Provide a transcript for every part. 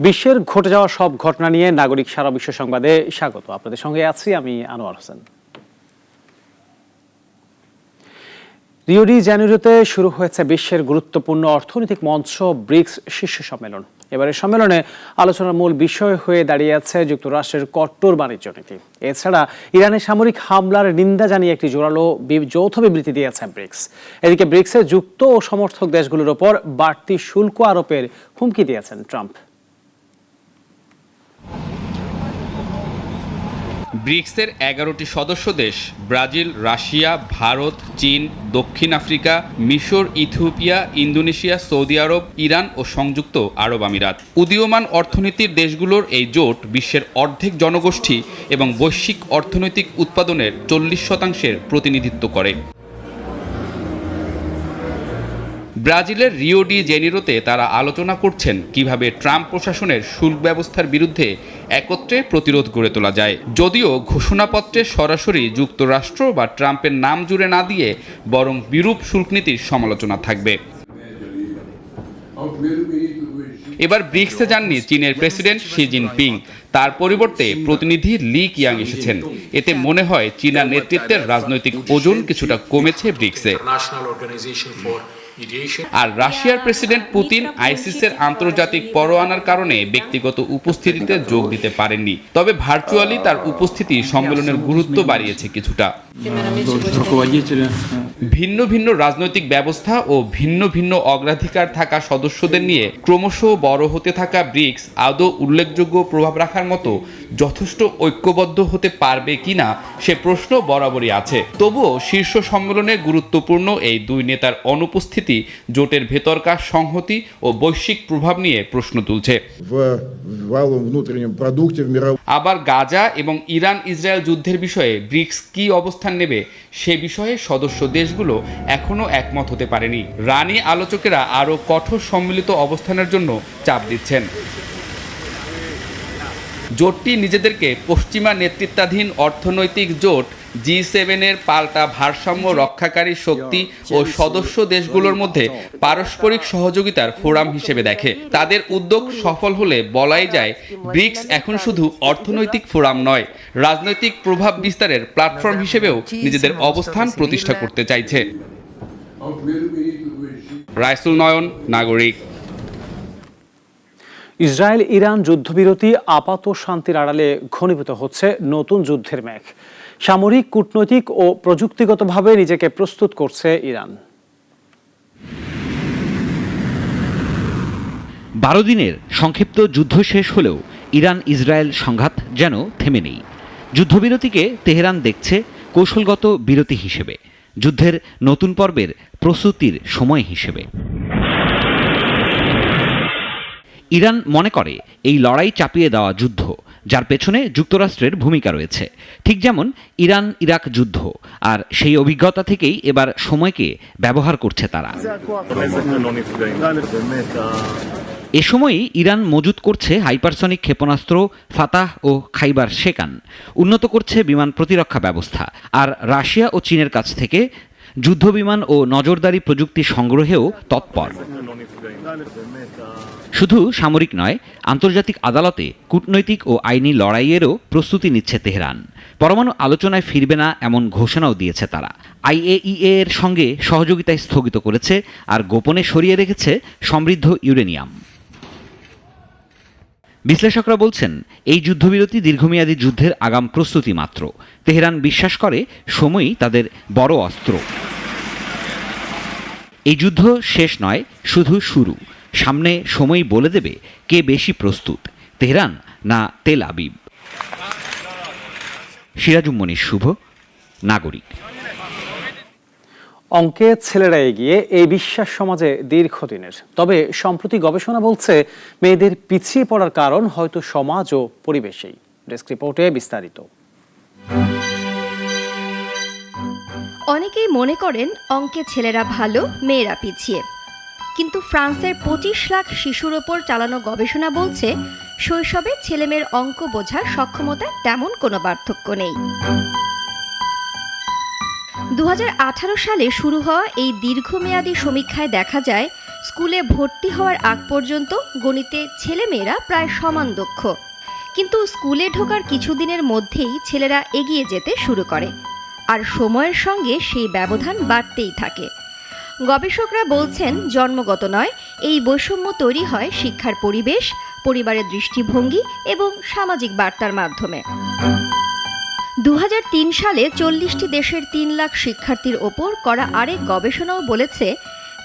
বিশ্বের ঘটে যাওয়া সব ঘটনা নিয়ে নাগরিক সারা বিশ্ব সংবাদে স্বাগত। আপনাদের সঙ্গে আছি আমি আনোয়ার হোসেন। রিও ডি জেনিরোতে শুরু হয়েছে বিশ্বের গুরুত্বপূর্ণ অর্থনৈতিক মঞ্চ ব্রিক্স শীর্ষ সম্মেলন। এবারের সম্মেলনে আলোচনার মূল বিষয় হয়ে দাঁড়িয়ে আছে যুক্তরাষ্ট্রের কট্টর বাণিজ্য নীতি। এছাড়া ইরানের সামরিক হামলার নিন্দা জানিয়ে একটি জোরালো যৌথ বিবৃতি দিয়েছে ব্রিক্স। এদিকে ব্রিক্সের যুক্ত ও সমর্থক দেশগুলোর ওপর বাড়তি শুল্ক আরোপের হুমকি দিয়েছেন ট্রাম্প। ব্রিক্সের 11টি সদস্য দেশ ব্রাজিল, রাশিয়া, ভারত, চীন, দক্ষিণ আফ্রিকা, মিশর, ইথিওপিয়া, ইন্দোনেশিয়া, সৌদি আরব, ইরান ও সংযুক্ত আরব আমিরাত। উদীয়মান অর্থনীতির দেশগুলোর এই জোট বিশ্বের অর্ধেক জনগোষ্ঠী এবং বৈশ্বিক অর্থনৈতিক উৎপাদনের 40% প্রতিনিধিত্ব করে। ব্রাজিলের রিও ডি জেনিরোতে তারা আলোচনা করছেন কিভাবে ট্রাম্প প্রশাসনের শুল্ক ব্যবস্থার বিরুদ্ধে একত্রে প্রতিরোধ গড়ে তোলা যায়। যদিও ঘোষণাপত্রে সরাসরি যুক্তরাষ্ট্র বা ট্রাম্পের নাম জুড়ে না দিয়ে বরং বিরূপ শুল্ক নীতির সমালোচনা থাকবে। এবার ব্রিক্সে যাননি চীনের প্রেসিডেন্ট শি জিনপিং, তার পরিবর্তে প্রতিনিধি লি কিয়াং এসেছেন। এতে মনে হয় চীনা নেতৃত্বের রাজনৈতিক ওজন কিছুটা কমেছে ব্রিক্সে। আর রাশিয়ার প্রেসিডেন্ট পুতিন আইসিসের আন্তর্জাতিক পরোয়ানার কারণে ব্যক্তিগত উপস্থিতিতে যোগ দিতে পারেননি, তবে ভার্চুয়ালি তার উপস্থিতি সম্মেলনের গুরুত্ব বাড়িয়েছে কিছুটা। ভিন্ন ভিন্ন রাজনৈতিক ব্যবস্থা ও ভিন্ন ভিন্ন অগ্রাধিকার থাকা সদস্যদের নিয়ে ক্রমশ বড় হতে থাকা ব্রিক্স আদৌ উল্লেখযোগ্য প্রভাব রাখার মতো যথেষ্ট ঐক্যবদ্ধ হতে পারবে কিনা সে প্রশ্ন বরাবরই আছে। তবুও শীর্ষ সম্মেলনে গুরুত্বপূর্ণ এই দুই নেতার অনুপস্থিতি জোটের ভেতরকার সংহতি ও বৈশ্বিক প্রভাব নিয়ে প্রশ্ন তুলছে। আবার গাজা এবং ইরান ইসরায়েল যুদ্ধের বিষয়ে ব্রিক্স কি অবস্থান নেবে সে বিষয়ে সদস্য দেশগুলো এখনো একমত হতে পারেনি। রানি আলোচকেরা আরও কঠোর সম্মিলিত অবস্থানের জন্য চাপ দিচ্ছেন। জোটটি নিজেদেরকে পশ্চিমা নেতৃত্বাধীন অর্থনৈতিক জোট G7-এর পাল্টা ভারসাম্য রক্ষাকারী শক্তি ও সদস্য দেশগুলোর মধ্যে পারস্পরিক সহযোগিতার ফোরাম হিসেবে দেখে। তাদের উদ্যোগ সফল হলে বলাই যায় ব্রিক্স এখন শুধু অর্থনৈতিক ফোরাম নয়, রাজনৈতিক প্রভাব বিস্তারের প্ল্যাটফর্ম হিসেবেও নিজেদের অবস্থান প্রতিষ্ঠা করতে চাইছে। রাইসুল নয়ন, নাগরিক। ইসরায়েল ইরান যুদ্ধবিরতি আপাত শান্তির আড়ালে ঘনীভূত হচ্ছে নতুন যুদ্ধের মেঘ। সামরিক, কূটনৈতিক ও প্রযুক্তিগতভাবে নিজেকে প্রস্তুত করছে ইরান। 12 দিনের সংক্ষিপ্ত যুদ্ধ শেষ হলেও ইরান ইসরায়েল সংঘাত যেন থেমে নেই। যুদ্ধবিরতিকে তেহরান দেখছে কৌশলগত বিরতি হিসেবে, যুদ্ধের নতুন পর্বের প্রস্তুতির সময় হিসেবে। ইরান মনে করে এই লড়াই চাপিয়ে দেওয়া যুদ্ধ, যার পেছনে যুক্তরাষ্ট্রের ভূমিকা রয়েছে। ঠিক যেমন ইরান ইরাক যুদ্ধ, আর সেই অভিজ্ঞতা থেকেই এবার সময়কে ব্যবহার করছে তারা। এ সময়ই ইরান মজুত করছে হাইপারসনিক ক্ষেপণাস্ত্র ফাতাহ ও খাইবার শেকান, উন্নত করছে বিমান প্রতিরক্ষা ব্যবস্থা, আর রাশিয়া ও চীনের কাছ থেকে যুদ্ধবিমান ও নজরদারি প্রযুক্তি সংগ্রহেও তৎপর। শুধু সামরিক নয়, আন্তর্জাতিক আদালতে কূটনৈতিক ও আইনি লড়াইয়েরও প্রস্তুতি নিচ্ছে তেহরান। পরমাণু আলোচনায় ফিরবে না এমন ঘোষণাও দিয়েছে তারা। IAEA এর সঙ্গে সহযোগিতায় স্থগিত করেছে, আর গোপনে সরিয়ে রেখেছে সমৃদ্ধ ইউরেনিয়াম। বিশ্লেষকরা বলছেন এই যুদ্ধবিরতি দীর্ঘমেয়াদী যুদ্ধের আগাম প্রস্তুতি মাত্র। তেহরান বিশ্বাস করে সময়ই তাদের বড় অস্ত্র। এই যুদ্ধ শেষ নয়, শুধু শুরু। সামনে সময় বলে দেবে কে বেশি প্রস্তুত, তেহরান না তেল আবিব। সিরাজুম মনির শুভ, নাগরিক। অঙ্কে ছেলেরা এগিয়ে, এই বিশ্বাস সমাজে দীর্ঘদিনের। তবে সম্প্রতি গবেষণা বলছে মেয়েদের পিছিয়ে পড়ার কারণ হয়তো সমাজ ও পরিবেশেই। ডেস্ক রিপোর্টে বিস্তারিত। অনেকেই মনে করেন অঙ্কে ছেলেরা ভালো, মেয়েরা পিছিয়ে। কিন্তু ফ্রান্সের 25 লাখ শিশুর ওপর চালানো গবেষণা বলছে শৈশবে ছেলেমেয়ের অঙ্ক বোঝার সক্ষমতায় তেমন কোনো পার্থক্য নেই। 2018 সালে শুরু হওয়া এই দীর্ঘমেয়াদী সমীক্ষায় দেখা যায় স্কুলে ভর্তি হওয়ার আগ পর্যন্ত গণিতে ছেলেমেয়েরা প্রায় সমান দক্ষ, কিন্তু স্কুলে ঢোকার কিছুদিনের মধ্যেই ছেলেরা এগিয়ে যেতে শুরু করে, আর সময়ের সঙ্গে সেই ব্যবধান বাড়তেই থাকে। গবেষকরা বলছেন, জন্মগত নয়, এই বৈষম্য তৈরি হয় শিক্ষার পরিবেশ, পরিবারের দৃষ্টিভঙ্গি এবং সামাজিক বার্তার মাধ্যমে। 2003 সালে 40টি দেশের 3 লাখ শিক্ষার্থীর ওপর করা আরেক গবেষণাও বলেছে,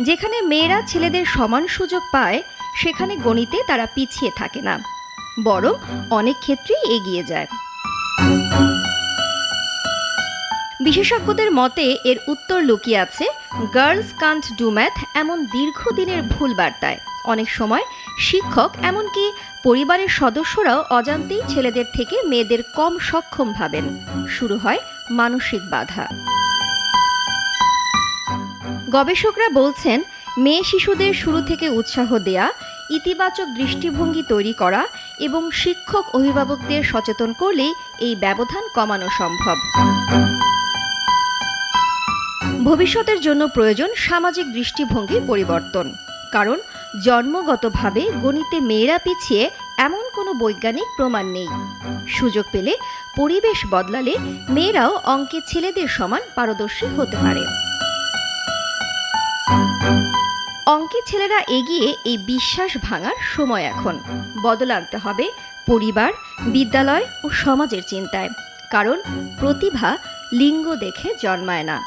যেখানে মেয়েরা ছেলেদের সমান সুযোগ পায় সেখানে গণিতে তারা পিছিয়ে থাকে না, বরং অনেক ক্ষেত্রেই এগিয়ে যায়। বিশেষজ্ঞদের মতে এর উত্তর লুকিয়ে আছে গার্লস কান্ট ডু ম্যাথ এমন দীর্ঘদিনের ভুল বার্তায়। অনেক সময় শিক্ষক, এমনকি পরিবারের সদস্যরাও অজান্তেই ছেলেদের থেকে মেয়েদের কম সক্ষম ভাবেন। শুরু হয় মানসিক বাধা। গবেষকরা বলছেন, মেয়ে শিশুদের শুরু থেকে উৎসাহ দেয়া, ইতিবাচক দৃষ্টিভঙ্গি তৈরি করা এবং শিক্ষক অভিভাবকদের সচেতন করলেই এই ব্যবধান কমানো সম্ভব। ভবিষ্যতের জন্য প্রয়োজন সামাজিক দৃষ্টিভঙ্গির পরিবর্তন, কারণ জন্মগতভাবে গণিতে মেয়েরা পিছিয়ে এমন কোনো বৈজ্ঞানিক প্রমাণ নেই। সুযোগ পেলে, পরিবেশ বদলালে মেয়েরাও অঙ্কে ছেলেদের সমান পারদর্শী হতে পারে। অঙ্কে ছেলেরা এগিয়ে, এই বিশ্বাস ভাঙার সময় এখন। বদল আনতে হবে পরিবার, বিদ্যালয় ও সমাজের চিন্তায়, কারণ প্রতিভা লিঙ্গ দেখে জন্মায় না।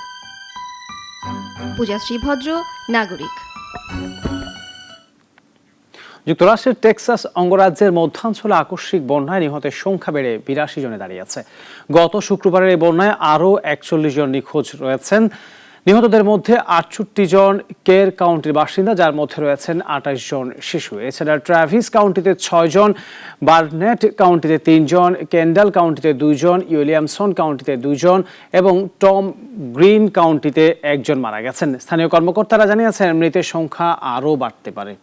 পূজাশ্রী ভদ্র, নাগরিক। যুক্তরাষ্ট্রের টেক্সাস অঙ্গরাজ্যের মধ্যাঞ্চলে আকস্মিক বন্যায় নিহতের সংখ্যা বেড়ে 82 জনে দাঁড়িয়েছে। গত শুক্রবারের এই বন্যায় আরও 41 জন নিখোঁজ রয়েছেন। নিহতদের মধ্যে 68 জন কের কাউন্টির বাসিন্দা, যার মধ্যে রয়েছেন 28 জন শিশু। এছাড়া ট্রাভিস কাউন্টিতে 6 জন, বার্নেট কাউন্টিতে 3 জন, কেন্ডাল কাউন্টিতে 2 জন, উইলিয়ামসন কাউন্টিতে 2 জন এবং টম গ্রিন কাউন্টিতে 1 জন মারা গেছেন। স্থানীয় কর্মকর্তারা জানিয়েছেন, মৃতের সংখ্যা আরও বাড়তে পারে।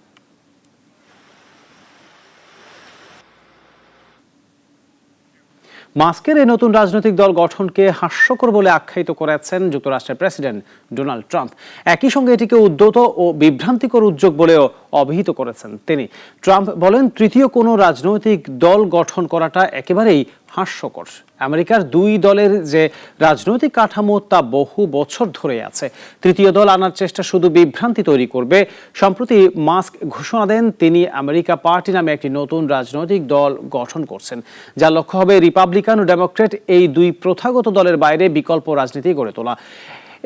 মাস্কের এই নতুন রাজনৈতিক দল গঠনকে হাস্যকর বলে আখ্যায়িত করেছেন যুক্তরাষ্ট্রের প্রেসিডেন্ট ডোনাল্ড ট্রাম্প। একই সঙ্গে এটিকে উদ্যত ও বিভ্রান্তিকর উদ্যোগ বলেও অভিহিত করেছেন তিনি। ট্রাম্প বলেন, তৃতীয় কোনো রাজনৈতিক দল গঠন করাটা একেবারেই হাস্যকর। আমেরিকার 2 দলের যে রাজনৈতিক কাঠামো তা বহু বছর ধরে আছে। তৃতীয় দল আনার চেষ্টা শুধু বিভ্রান্তি তৈরি করবে। সম্প্রতি মাস্ক ঘোষণা দেন তিনি আমেরিকা পার্টি নামে একটি নতুন রাজনৈতিক দল গঠন করছেন, যার লক্ষ্য হবে রিপাবলিকান ও ডেমোক্র্যাট এই 2 প্রথাগত দলের বাইরে বিকল্প রাজনীতি গড়ে তোলা।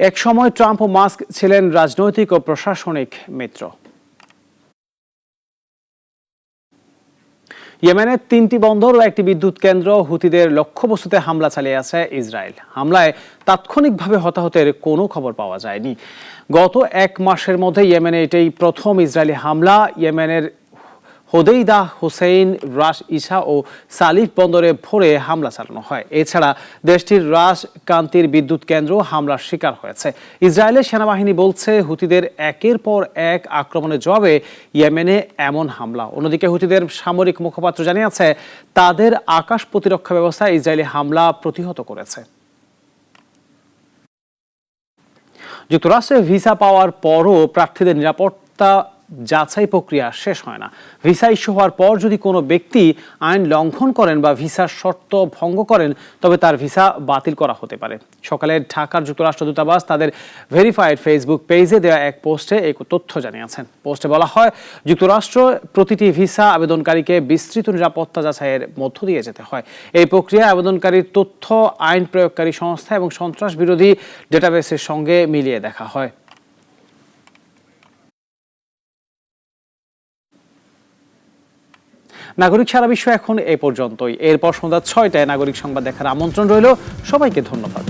এক সময় ট্রাম্প ও মাস্ক ছিলেন রাজনৈতিক ও প্রশাসনিক মিত্র। ইয়েমেনের 3টি বন্দর ও একটি বিদ্যুৎ কেন্দ্র হুতিদের লক্ষ্যবস্তুতে হামলা চালিয়েছে ইসরায়েল। হামলায় তাৎক্ষণিকভাবে হতাহতের কোনো খবর পাওয়া যায়নি। গত 1 মাসের মধ্যে ইয়েমেনে এটাই প্রথম ইসরায়েলি হামলা। ইয়েমেনের হোদেইদা, হোসেইন, রাস ইসা ও সালিফ বন্দরে ভোরে হামলা চালানো হয়। এছাড়া দেশটির রাস কান্তির বিদ্যুৎ কেন্দ্র হামলার শিকার হয়েছে। ইসরায়েলের সেনাবাহিনী বলছে, হুতিদের একের পর এক আক্রমণের জবাবে ইয়েমেনে এমন হামলা। অন্যদিকে হুতিদের সামরিক মুখপাত্র জানিয়েছে, তাদের আকাশ প্রতিরক্ষা ব্যবস্থা ইসরায়েলি হামলা প্রতিহত করেছে। যুক্তরাষ্ট্রে ভিসা পাওয়ার পরও প্রার্থীদের নিরাপত্তা যাচাই প্রক্রিয়া শেষ হয় না। ভিসা ইস্যু হওয়ার পর যদি কোনো ব্যক্তি আইন লঙ্ঘন করেন বা ভিসার শর্ত ভঙ্গ করেন, তবে তার ভিসা বাতিল করা হতে পারে। সকালে ঢাকার যুক্তরাষ্ট্র দূতাবাস তাদের ভেরিফাইড ফেসবুক পেজে দেওয়া এক পোস্টে এই তথ্য জানিয়েছেন। পোস্টে বলা হয়, যুক্তরাষ্ট্র প্রতিটি ভিসা আবেদনকারীকে বিস্তৃত নিরাপত্তা যাচাইয়ের মধ্য দিয়ে যেতে হয়। এই প্রক্রিয়া আবেদনকারীর তথ্য আইন প্রয়োগকারী সংস্থা এবং সন্ত্রাস বিরোধী ডেটাবেসের সঙ্গে মিলিয়ে দেখা হয়। নাগরিক সারা বিশ্ব এখন এ পর্যন্তই। এরপর সন্ধ্যা 6টায় নাগরিক সংবাদ দেখার আমন্ত্রণ রইল। সবাইকে ধন্যবাদ।